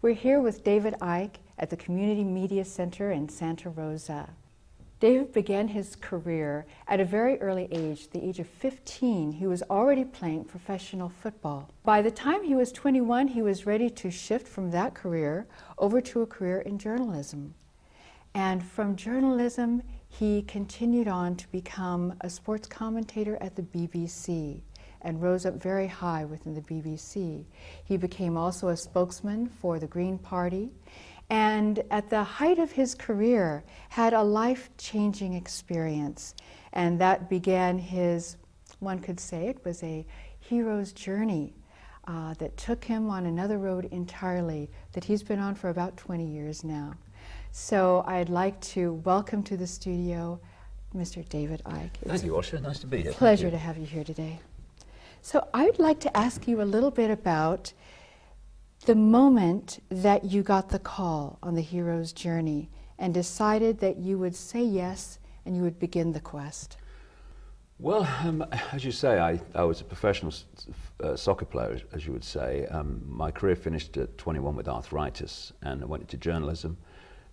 We're here with David Icke at the Community Media Center in Santa Rosa. David began his career at a very early age. The age of 15, he was already playing professional football. By the time he was 21, he was ready to shift from that career over to a career in journalism. And from journalism, he continued on to become a sports commentator at the BBC and rose up very high within the BBC. He became also a spokesman for the Green Party, and at the height of his career had a life-changing experience, and that began his, one could say it was a hero's journey that took him on another road entirely that he's been on for about 20 years now. So I'd like to welcome to the studio Mr. David Icke. Thank you, Osha. Nice to be here. Pleasure to have you here today. So I'd like to ask you a little bit about the moment that you got the call on the hero's journey and decided that you would say yes and you would begin the quest. Well, as you say, I was a professional soccer player, as you would say. My career finished at 21 with arthritis, and I went into journalism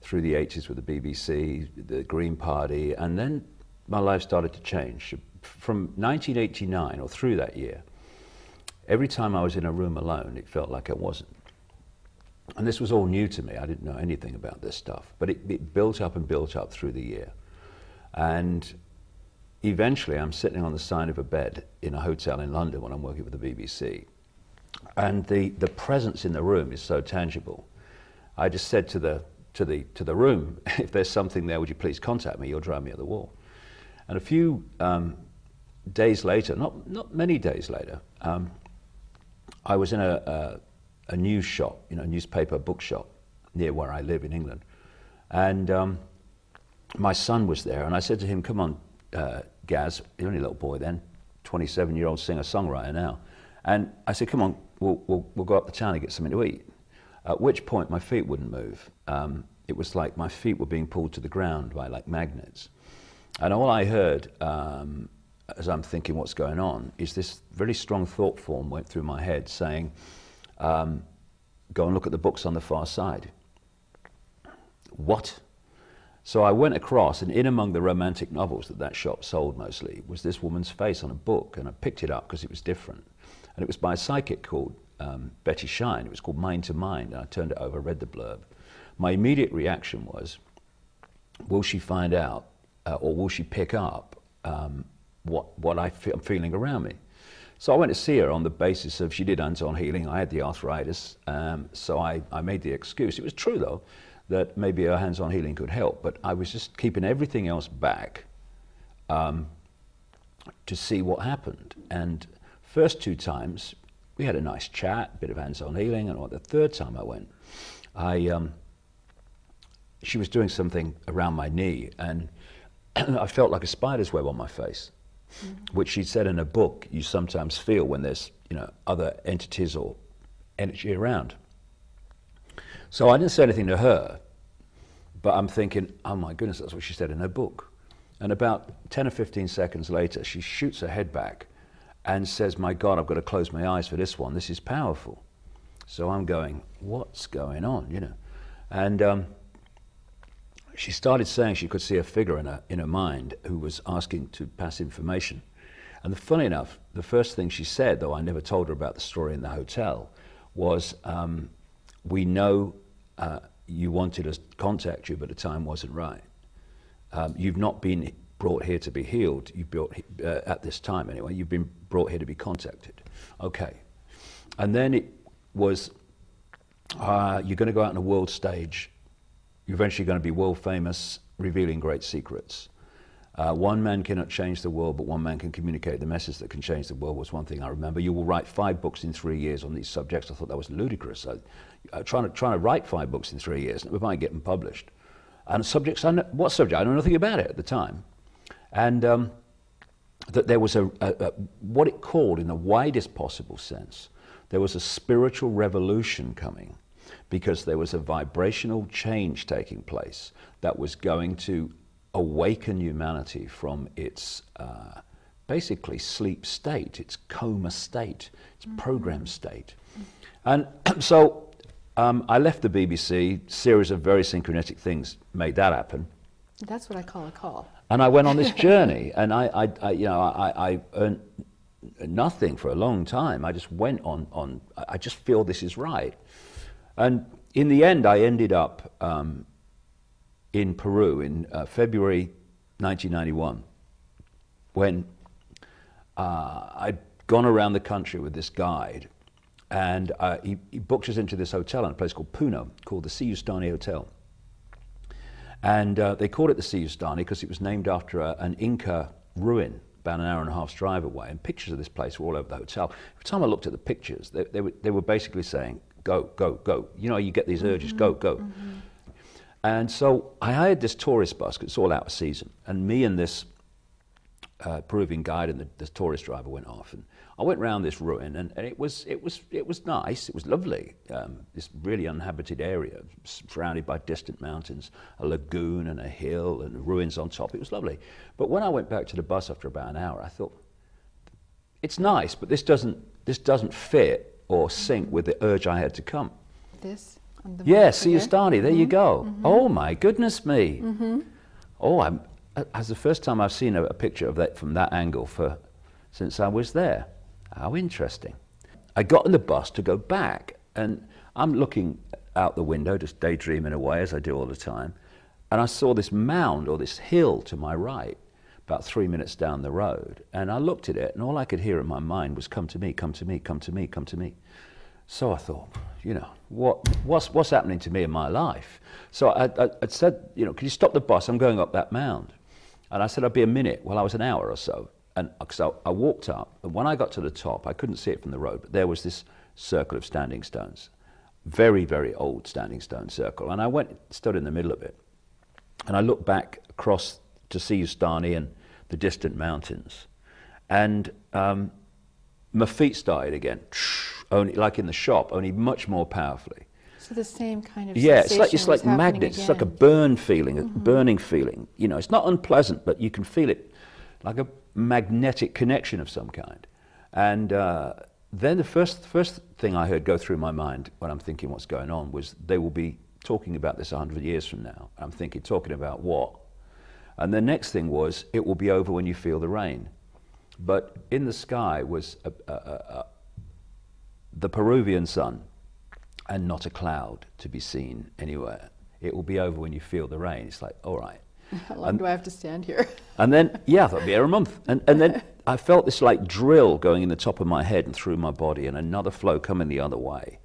through the 80s with the BBC, the Green Party, and then my life started to change. From 1989, or through that year, every time I was in a room alone, it felt like I wasn't. And this was all new to me. I didn't know anything about this stuff. But it built up and built up through the year. And eventually, I'm sitting on the side of a bed in a hotel in London when I'm working with the BBC. And the presence in the room is so tangible. I just said to the room, if there's something there, would you please contact me? You'll drive me at the wall. And a few days later, not many days later, I was in a news shop, a newspaper bookshop near where I live in England. And my son was there, and I said to him, come on, Gaz, you're only a little boy then, 27-year-old singer-songwriter now. And I said, come on, we'll go up the town and get something to eat. At which point my feet wouldn't move. It was like my feet were being pulled to the ground by like magnets. And all I heard, as I'm thinking what's going on, is this very strong thought form went through my head saying, go and look at the books on the far side. What? So I went across, and in among the romantic novels that shop sold mostly was this woman's face on a book, and I picked it up because it was different. And it was by a psychic called Betty Shine. It was called Mind to Mind, and I turned it over, read the blurb. My immediate reaction was, will she find out, or will she pick up what I'm feeling around me? So I went to see her on the basis of she did hands-on healing. I had the arthritis, so I made the excuse. It was true, though, that maybe her hands-on healing could help, but I was just keeping everything else back to see what happened. And first two times, we had a nice chat, a bit of hands-on healing, and on the third time I went, she was doing something around my knee, and I felt like a spider's web on my face, which she said in a book you sometimes feel when there's other entities or energy around. So I didn't say anything to her, but I'm thinking, oh my goodness, that's what she said in her book. And about 10 or 15 seconds later, she shoots her head back and says, my God, I've got to close my eyes for this one. This is powerful. So I'm going, what's going on, And she started saying she could see a figure in her mind who was asking to pass information. And funny enough, the first thing she said, though I never told her about the story in the hotel, was, we know you wanted us to contact you, but the time wasn't right. You've not been brought here to be healed. You've brought, at this time anyway, you've been brought here to be contacted. Okay. And then it was, you're going to go out on a world stage. You're eventually going to be world famous, revealing great secrets. One man cannot change the world, but one man can communicate the message that can change the world was one thing I remember. You will write 5 books in 3 years on these subjects. I thought that was ludicrous. Trying to write 5 books in 3 years, we might get them published. And subjects, what subject? I know nothing about it at the time. And that there was what it called, in the widest possible sense, there was a spiritual revolution coming, because there was a vibrational change taking place that was going to awaken humanity from its basically sleep state, its coma state, its program state. And so I left the BBC. Series of very synchronistic things made that happen. That's what I call a call. And I went on this journey, and I earned nothing for a long time. I just went on. I just feel this is right, and in the end, I ended up in Peru in February 1991, when I'd gone around the country with this guide, and he booked us into this hotel in a place called Puno, called the Siyustani Hotel. And they called it the Siyustani because it was named after an Inca ruin about an hour and a half's drive away, and pictures of this place were all over the hotel. Every time I looked at the pictures, they were basically saying, go, go, go. You know, you get these urges, go, go. And so I hired this tourist bus, because it's all out of season, and me and this Peruvian guide and the tourist driver went off, and I went round this ruin, and it was nice, it was lovely, this really uninhabited area, surrounded by distant mountains, a lagoon and a hill and ruins on top. It was lovely. But when I went back to the bus after about an hour, I thought, it's nice, but this doesn't fit or sync with the urge I had to come. This? Yeah, Siyustani, there you go. Oh my goodness me. Oh, that's the first time I've seen a picture of that from that angle since I was there. How interesting. I got on the bus to go back, and I'm looking out the window, just daydreaming away as I do all the time, and I saw this mound or this hill to my right, about 3 minutes down the road, and I looked at it, and all I could hear in my mind was, come to me, come to me, come to me, come to me. So I thought, you know, what's happening to me in my life? So I said, you know, could you stop the bus? I'm going up that mound. And I said I'd be a minute. Well, I was an hour or so. And so I walked up, and when I got to the top, I couldn't see it from the road, but there was this circle of standing stones. Very, very old standing stone circle. And I stood in the middle of it. And I looked back across to Siyustani and the distant mountains. And my feet started again, only like in the shop, only much more powerfully. So the same kind of it's like magnets. It's like a burning feeling. You know, it's not unpleasant, but you can feel it like a magnetic connection of some kind. And then the first thing I heard go through my mind when I'm thinking what's going on was, they will be talking about this 100 years from now. I'm thinking, talking about what? And the next thing was, it will be over when you feel the rain. But in the sky was the Peruvian sun, and not a cloud to be seen anywhere. It will be over when you feel the rain. It's like, all right. How long do I have to stand here? And then, yeah, that'll be here a month. And then I felt this like drill going in the top of my head and through my body, and another flow coming the other way.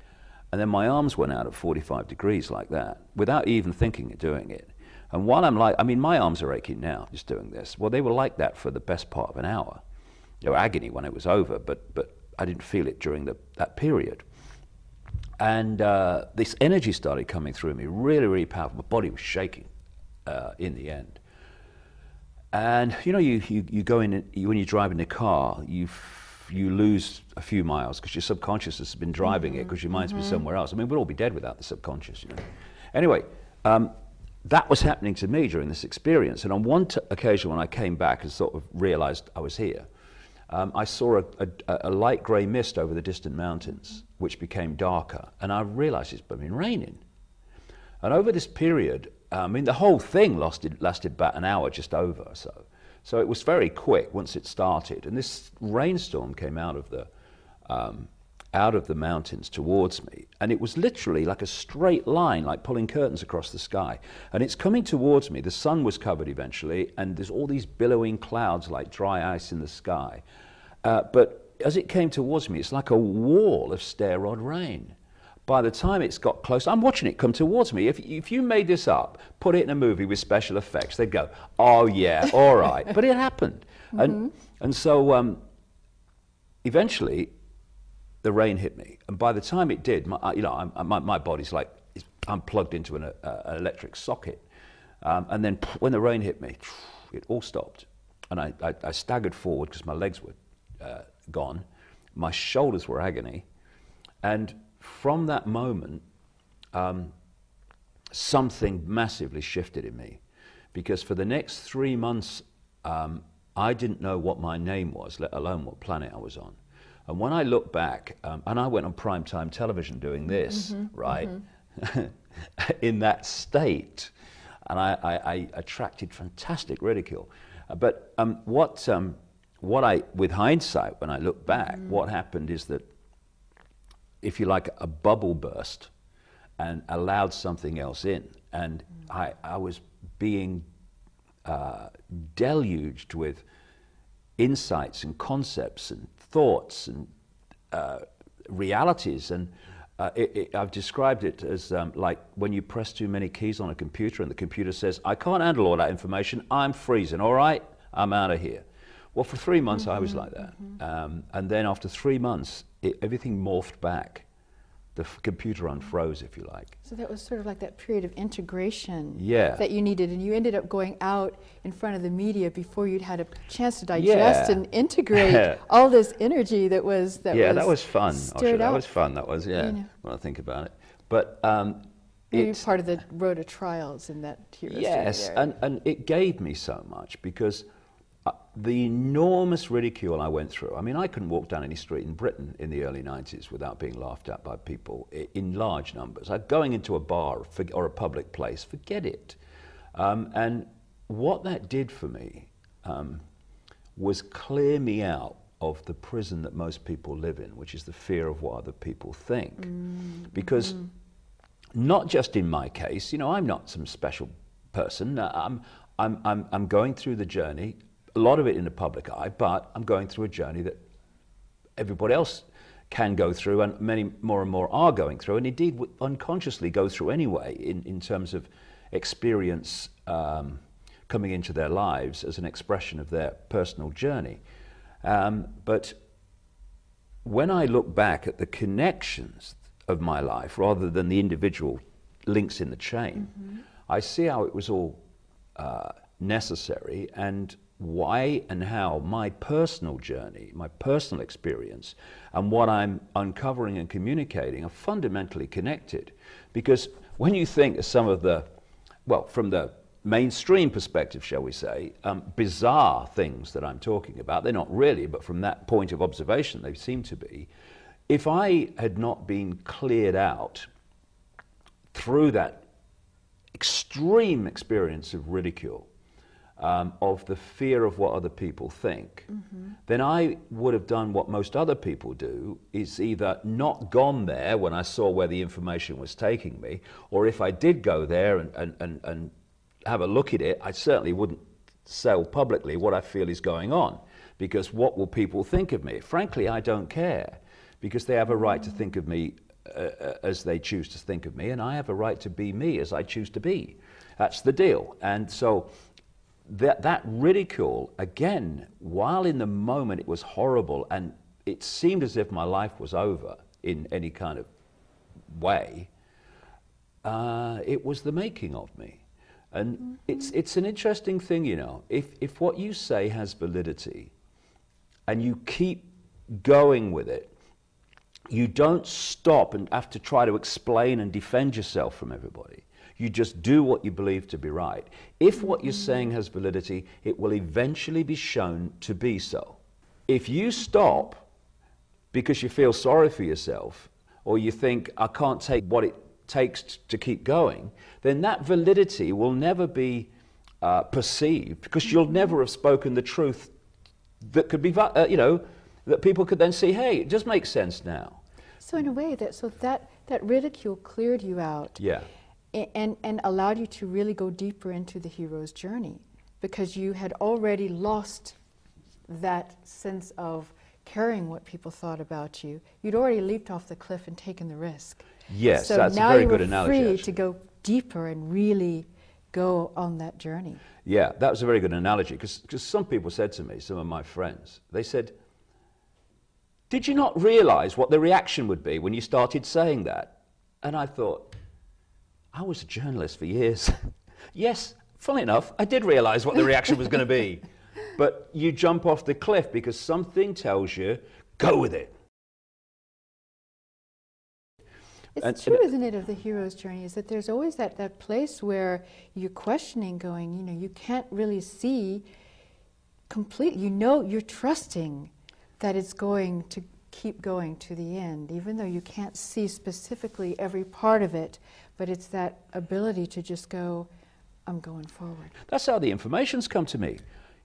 And then my arms went out at 45 degrees like that, without even thinking of doing it. And while I'm like, I mean, my arms are aching now just doing this. Well, they were like that for the best part of an hour. They were agony when it was over, but I didn't feel it during that period. And this energy started coming through me, really, really powerful. My body was shaking in the end. And you know, you go in, when you drive in a car, you lose a few miles because your subconscious has been driving it, because your mind's been somewhere else. I mean, we'd all be dead without the subconscious, you know. Anyway, that was happening to me during this experience. And on one occasion when I came back and sort of realized I was here, I saw a light grey mist over the distant mountains, which became darker, and I realized it's been raining. And over this period, I mean, the whole thing lasted about an hour, just over or so. So it was very quick once it started, and this rainstorm came out of the mountains towards me, and it was literally like a straight line, like pulling curtains across the sky. And it's coming towards me. The sun was covered eventually, and there's all these billowing clouds like dry ice in the sky. But as it came towards me, it's like a wall of stair rod rain. By the time it's got close, I'm watching it come towards me. If you made this up, put it in a movie with special effects, they'd go, oh yeah, all right. But it happened. And so eventually the rain hit me. And by the time it did, my body's like, I'm plugged into an electric socket. And then when the rain hit me, it all stopped. And I staggered forward because my legs were gone. My shoulders were agony. And from that moment, something massively shifted in me, because for the next 3 months, I didn't know what my name was, let alone what planet I was on. And when I look back, and I went on primetime television doing this, right, in that state, and I attracted fantastic ridicule. But what I, with hindsight, when I look back, what happened is that, if you like, a bubble burst and allowed something else in. And I was being deluged with insights and concepts and thoughts and realities. And I've described it as like when you press too many keys on a computer and the computer says, I can't handle all that information, I'm freezing, all right, I'm out of here. Well, for 3 months I was like that. And then after 3 months, everything morphed back. The computer unfroze, if you like. So that was sort of like that period of integration Yeah. that you needed, and you ended up going out in front of the media before you'd had a chance to digest and integrate all this energy that was that was fun. Stirred that up. was fun. That was, yeah, You know. when I think about it. But You're part of the road of trials in that hero yes, story there. and it gave me so much, because the enormous ridicule I went through. I mean, I couldn't walk down any street in Britain in the early 90s without being laughed at by people in large numbers. Going into a bar or a public place, forget it. And what that did for me was clear me out of the prison that most people live in, which is the fear of what other people think. Because not just in my case, you know, I'm not some special person. I'm going through the journey, a lot of it in the public eye, but I'm going through a journey that everybody else can go through, and many more and more are going through, and indeed unconsciously go through anyway, in terms of experience coming into their lives as an expression of their personal journey. But when I look back at the connections of my life, rather than the individual links in the chain, I see how it was all necessary, and why and how my personal journey, my personal experience, and what I'm uncovering and communicating are fundamentally connected. Because when you think of some of the, well, from the mainstream perspective, shall we say, bizarre things that I'm talking about, they're not really, but from that point of observation, they seem to be. If I had not been cleared out through that extreme experience of ridicule, of the fear of what other people think, then I would have done what most other people do, is either not gone there when I saw where the information was taking me, or if I did go there and have a look at it, I certainly wouldn't sell publicly what I feel is going on, because what will people think of me? Frankly, I don't care, because they have a right to think of me as they choose to think of me, and I have a right to be me as I choose to be. That's the deal. And so that ridicule, again, while in the moment it was horrible and it seemed as if my life was over in any kind of way, it was the making of me. And it's an interesting thing, you know. If what you say has validity and you keep going with it, you don't stop and have to try to explain and defend yourself from everybody. You just do what you believe to be right. If what you're saying has validity, it will eventually be shown to be so. If you stop because you feel sorry for yourself, or you think, I can't take what it takes to keep going, then that validity will never be perceived, because you'll never have spoken the truth that could be, you know, that people could then see, hey, it just makes sense now. So in a way, that ridicule cleared you out. Yeah. And allowed you to really go deeper into the hero's journey, because you had already lost that sense of caring what people thought about you. You'd already leaped off the cliff and taken the risk. Yes, so that's a very good analogy. Now you were free actually. to go deeper and really go on that journey. Yeah, that was a very good analogy, because some people said to me, some of my friends, they said, did you not realize what the reaction would be when you started saying that? And I thought, I was a journalist for years. Yes, funnily enough, I did realize what the reaction was going to be. But you jump off the cliff because something tells you, go with it. It's true, isn't it, of the hero's journey, is that there's always that place where you're questioning, going, you know, you can't really see completely, you know, you're trusting that it's going keep going to the end, even though you can't see specifically every part of it, but it's that ability to just go, I'm going forward. That's how the information's come to me.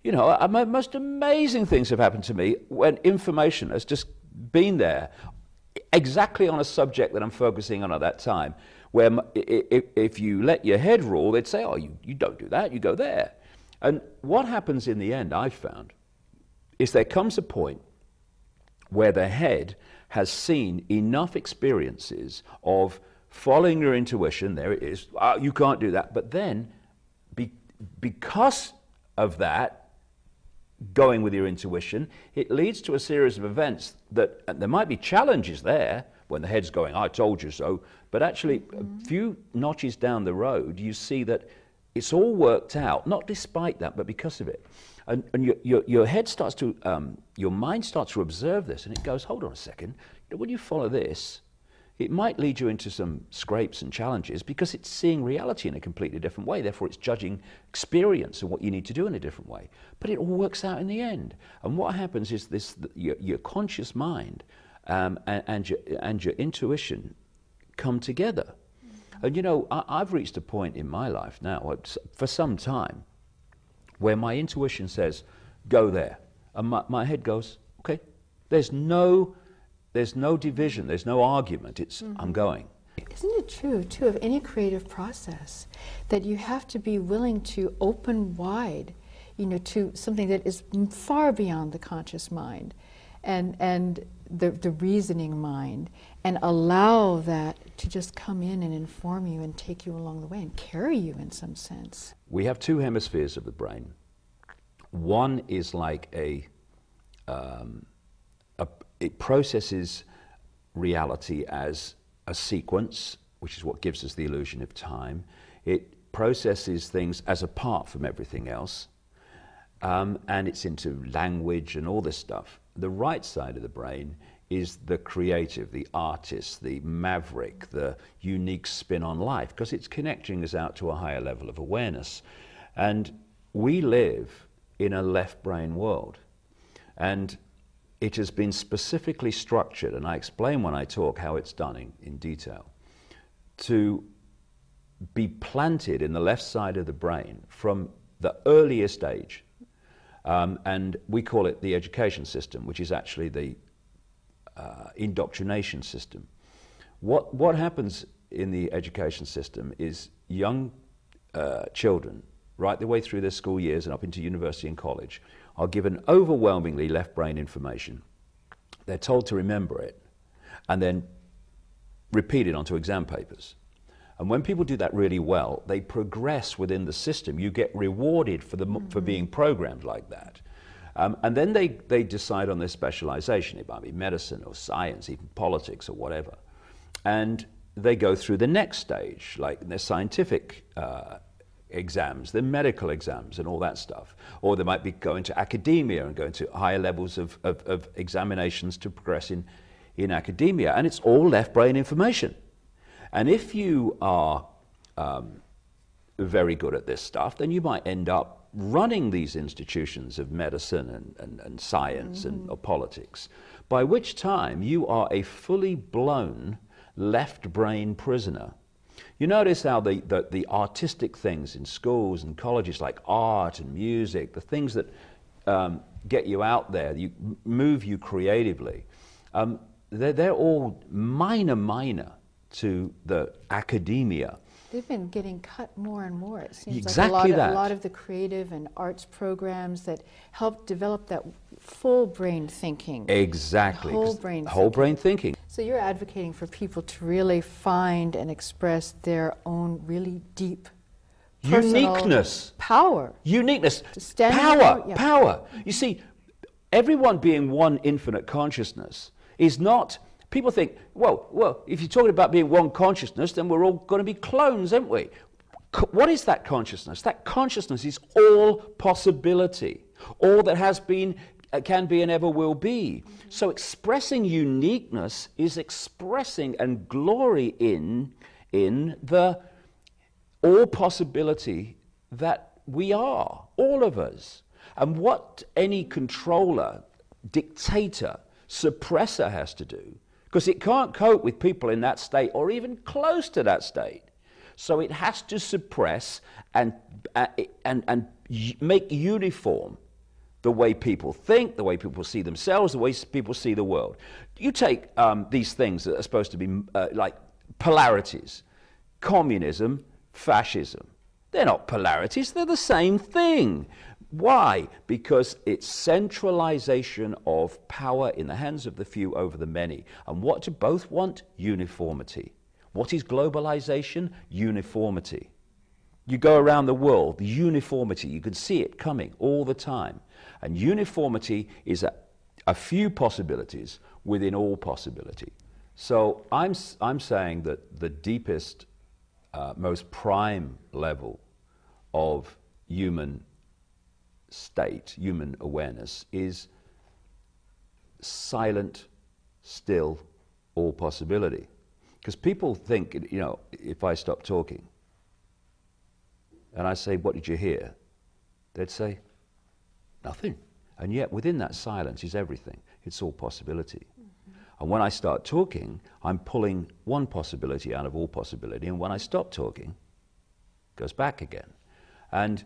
You know, most amazing things have happened to me when information has just been there, exactly on a subject that I'm focusing on at that time, where if you let your head rule, they'd say, oh, you don't do that, you go there. And what happens in the end, I've found, is there comes a point where the head has seen enough experiences of following your intuition, there it is, you can't do that, but then because of that, going with your intuition, it leads to a series of events that, and there might be challenges there when the head's going, I told you so, but actually a few notches down the road, you see that it's all worked out, not despite that, but because of it. And your head starts to, your mind starts to observe this, and it goes, hold on a second, when you follow this, it might lead you into some scrapes and challenges because it's seeing reality in a completely different way. Therefore, it's judging experience and what you need to do in a different way. But it all works out in the end. And what happens is this: your conscious mind and your intuition come together. And you know, I've reached a point in my life now, for some time, where my intuition says, "Go there," and my head goes, "Okay." There's no division, there's no argument, it's I'm going. Isn't it true, too, of any creative process, that you have to be willing to open wide, you know, to something that is far beyond the conscious mind and the reasoning mind, and allow that to just come in and inform you and take you along the way and carry you in some sense? We have two hemispheres of the brain. One is like it processes reality as a sequence, which is what gives us the illusion of time. It processes things as apart from everything else, and it's into language and all this stuff. The right side of the brain is the creative, the artist, the maverick, the unique spin on life, because it's connecting us out to a higher level of awareness. And we live in a left brain world. And it has been specifically structured, and I explain when I talk how it's done in detail, to be planted in the left side of the brain from the earliest age. And we call it the education system, which is actually the indoctrination system. What happens in the education system is young children, right the way through their school years and up into university and college, are given overwhelmingly left brain information. They're told to remember it and then repeat it onto exam papers. And when people do that really well, they progress within the system. You get rewarded for being programmed like that. And then they decide on their specialization. It might be medicine or science, even politics or whatever. And they go through the next stage, like their scientific exams, the medical exams and all that stuff. Or they might be going to academia and going to higher levels of examinations to progress in academia. And it's all left brain information. And if you are very good at this stuff, then you might end up running these institutions of medicine and science or politics, by which time you are a fully blown left brain prisoner. You notice how the artistic things in schools and colleges, like art and music, the things that get you out there, move you creatively, they're all minor to the academia. They've been getting cut more and more, it seems. Exactly like a lot of the creative and arts programs that help develop that full brain thinking. Exactly. Whole brain thinking. So you're advocating for people to really find and express their own really deep uniqueness, power. Uniqueness, Power. Power. You see, everyone being one infinite consciousness is not. People think, well, if you're talking about being one consciousness, then we're all going to be clones, aren't we? What is that consciousness? That consciousness is all possibility, all that has been, can be, and ever will be. So expressing uniqueness is expressing and glory in the all possibility that we are, all of us. And what any controller, dictator, suppressor has to do, because it can't cope with people in that state or even close to that state. So it has to suppress and make uniform the way people think, the way people see themselves, the way people see the world. You take these things that are supposed to be like polarities, communism, fascism. They're not polarities, they're the same thing. Why? Because it's centralization of power in the hands of the few over the many. And what do both want? Uniformity. What is globalization? Uniformity. You go around the world, the uniformity, you can see it coming all the time. And uniformity is a few possibilities within all possibility. So I'm saying that the deepest, most prime level of human state, human awareness, is silent, still, all possibility. Because people think, you know, if I stop talking and I say, what did you hear? They'd say, nothing. And yet within that silence is everything. It's all possibility. And when I start talking, I'm pulling one possibility out of all possibility. And when I stop talking, it goes back again. And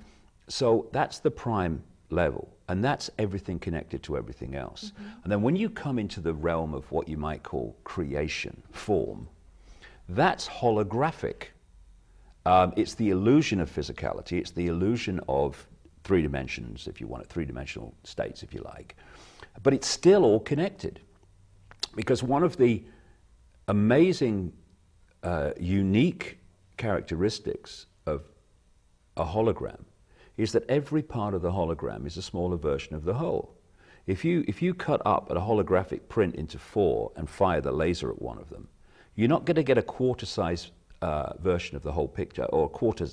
so that's the prime level. And that's everything connected to everything else. And then when you come into the realm of what you might call creation, form, that's holographic. It's the illusion of physicality. It's the illusion of three dimensions, if you want it, three-dimensional states, if you like. But it's still all connected. Because one of the amazing, unique characteristics of a hologram is that every part of the hologram is a smaller version of the whole. If you cut up a holographic print into 4 and fire the laser at one of them, you're not going to get a quarter-size version of the whole picture, or a quarter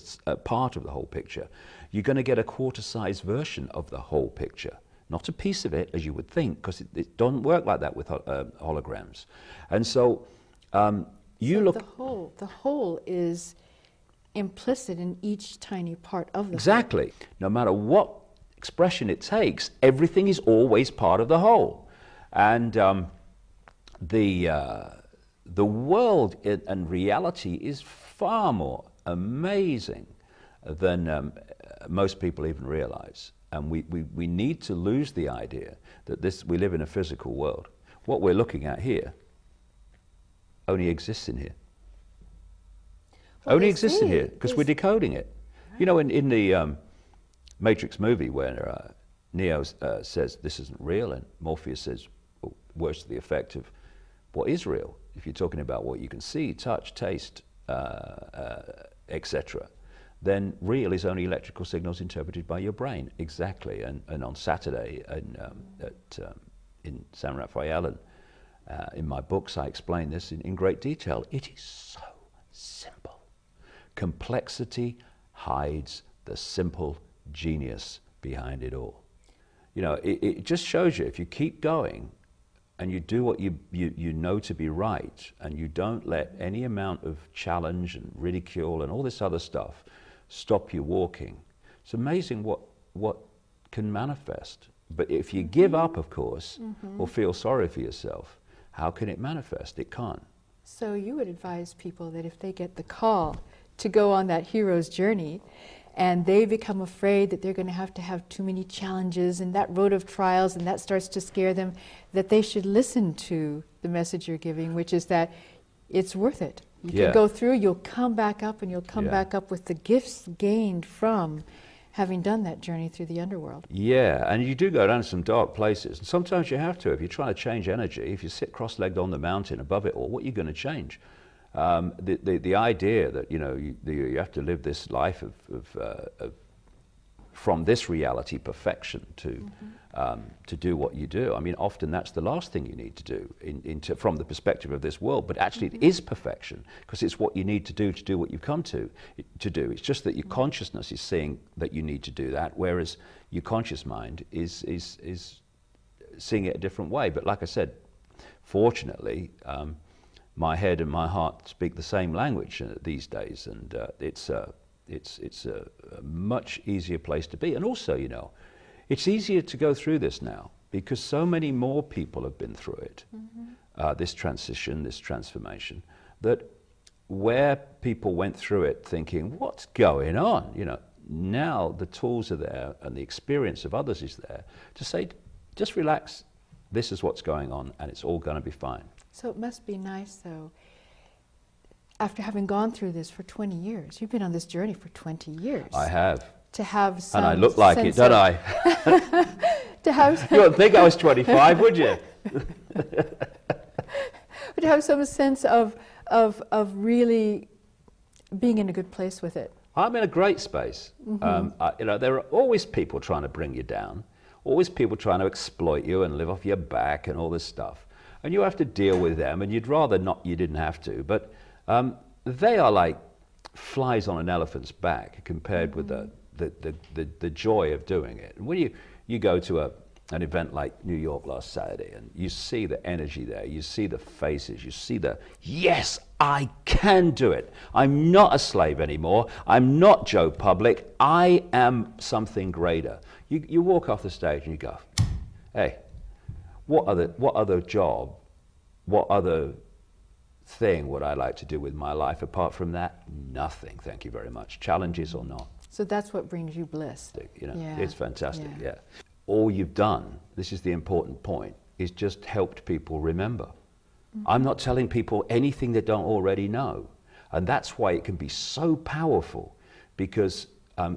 part of the whole picture. You're going to get a quarter-size version of the whole picture. Not a piece of it, as you would think, because it doesn't work like that with holograms. And so you look... The whole is implicit in each tiny part of the exactly. whole. No matter what expression it takes, everything is always part of the whole. And the world and reality is far more amazing than most people even realize. And we need to lose the idea that we live in a physical world. What we're looking at here only exists in here. Well, only exists in here because we're decoding it. Right. You know, in the Matrix movie where Neo says this isn't real, and Morpheus says, well, words to the effect of, what is real? If you're talking about what you can see, touch, taste, etc., then real is only electrical signals interpreted by your brain. Exactly. And on Saturday in San Rafael, and in my books, I explain this in great detail. It is so simple. Complexity hides the simple genius behind it all. You know, it just shows you, if you keep going and you do what you know to be right, and you don't let any amount of challenge and ridicule and all this other stuff stop you walking, it's amazing what can manifest. But if you give up, of course, or feel sorry for yourself, how can it manifest? It can't. So you would advise people that if they get the call to go on that hero's journey, and they become afraid that they're going to have too many challenges and that road of trials, and that starts to scare them, that they should listen to the message you're giving, which is that it's worth it. You can go through, you'll come back up, and you'll come back up with the gifts gained from having done that journey through the underworld. Yeah, and you do go down some dark places, and sometimes you have to. If you're trying to change energy, if you sit cross-legged on the mountain above it all, what are you going to change? The idea that, you know, you have to live this life of from this reality perfection to do what you do. I mean, often that's the last thing you need to do from the perspective of this world, but actually it is perfection, because it's what you need to do what you've come to do. It's just that your consciousness is seeing that you need to do that, whereas your conscious mind is seeing it a different way. But like I said, fortunately, my head and my heart speak the same language these days, and it's a much easier place to be. And also, you know, it's easier to go through this now because so many more people have been through it, this transition, this transformation, that where people went through it thinking, what's going on? You know, now the tools are there and the experience of others is there to say, just relax, this is what's going on and it's all going to be fine. So it must be nice, though, after having gone through this for 20 years, you've been on this journey for 20 years. I have. To have some and I look like it, don't I? To have You wouldn't think I was 25, would you? to have some sense of really being in a good place with it. I'm in a great space. You know, there are always people trying to bring you down, always people trying to exploit you and live off your back and all this stuff. And you have to deal with them, and you'd rather not, you didn't have to. But they are like flies on an elephant's back compared with the joy of doing it. And when you go to an event like New York last Saturday, and you see the energy there, you see the faces, you see the, yes, I can do it. I'm not a slave anymore. I'm not Joe Public. I am something greater. You walk off the stage and you go, hey, what other job, what other thing would I like to do with my life apart from that? Nothing, thank you very much. Challenges or not. So that's what brings you bliss. You know, Yeah. it's fantastic, yeah. All you've done, this is the important point, is just helped people remember. I'm not telling people anything they don't already know. And that's why it can be so powerful. Because,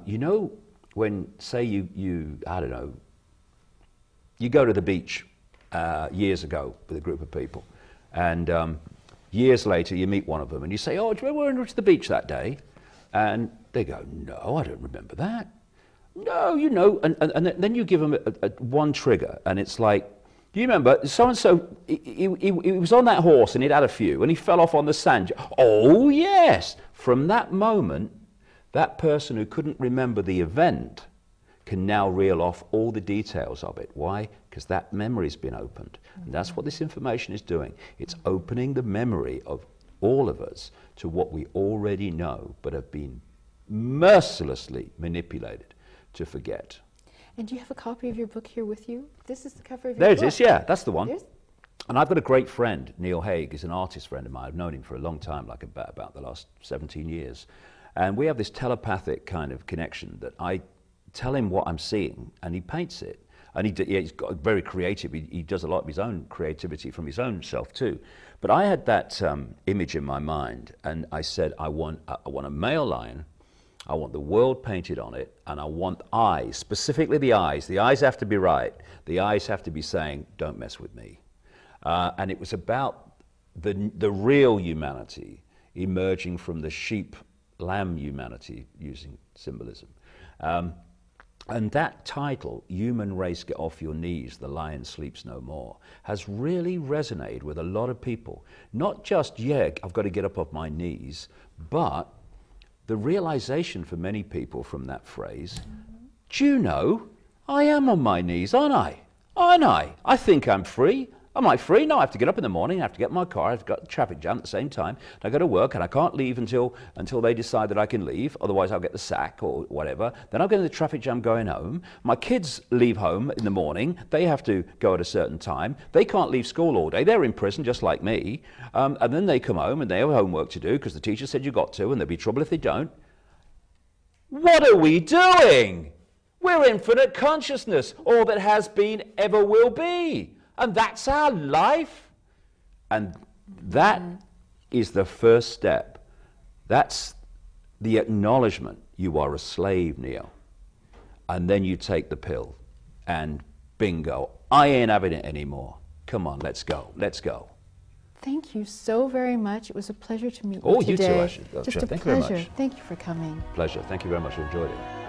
you know, when, say you I don't know, you go to the beach years ago with a group of people, and years later you meet one of them and you say, oh, do you remember we went to the beach that day? And they go, no, I don't remember that. No, you know, and then you give them one trigger, and it's like, do you remember so-and-so, he was on that horse and he'd had a few, and he fell off on the sand. Oh, yes. From that moment, that person who couldn't remember the event can now reel off all the details of it. Why? Because that memory's been opened. And that's what this information is doing. It's opening the memory of all of us to what we already know, but have been mercilessly manipulated to forget. And do you have a copy of your book here with you? This is the cover of your There book. it is, yeah, that's the one. There's... And I've got a great friend, Neil Haig. He's an artist friend of mine. I've known him for a long time, like about the last 17 years. And we have this telepathic kind of connection that I tell him what I'm seeing, and he paints it. And he's got very creative. He does a lot of his own creativity from his own self too. But I had that image in my mind, and I said, I want a male lion. I want the world painted on it, and I want eyes, specifically the eyes. The eyes have to be right. The eyes have to be saying, don't mess with me. And it was about the real humanity emerging from the sheep-lamb humanity, using symbolism. And that title, Human Race Get Off Your Knees, The Lion Sleeps No More, has really resonated with a lot of people. Not just, yeah, I've got to get up off my knees, but the realization for many people from that phrase, do you know, I am on my knees, aren't I? Aren't I? I think I'm free. Am I free? No, I have to get up in the morning, I have to get in my car, I've got a traffic jam at the same time, and I go to work, and I can't leave until they decide that I can leave, otherwise I'll get the sack or whatever. Then I'll get in the traffic jam going home. My kids leave home in the morning, they have to go at a certain time. They can't leave school all day, they're in prison just like me. And then they come home and they have homework to do because the teacher said you got to, and there'll be trouble if they don't. What are we doing? We're infinite consciousness, all that has been, ever will be. And that's our life. And that is the first step. That's the acknowledgement you are a slave, Neil. And then you take the pill and bingo, I ain't having it anymore. Come on, let's go, let's go. Thank you so very much. It was a pleasure to meet you today. Oh, you too, Ashley. Just a Thank you very pleasure. much. Thank you for coming. Pleasure. Thank you very much. I enjoyed it.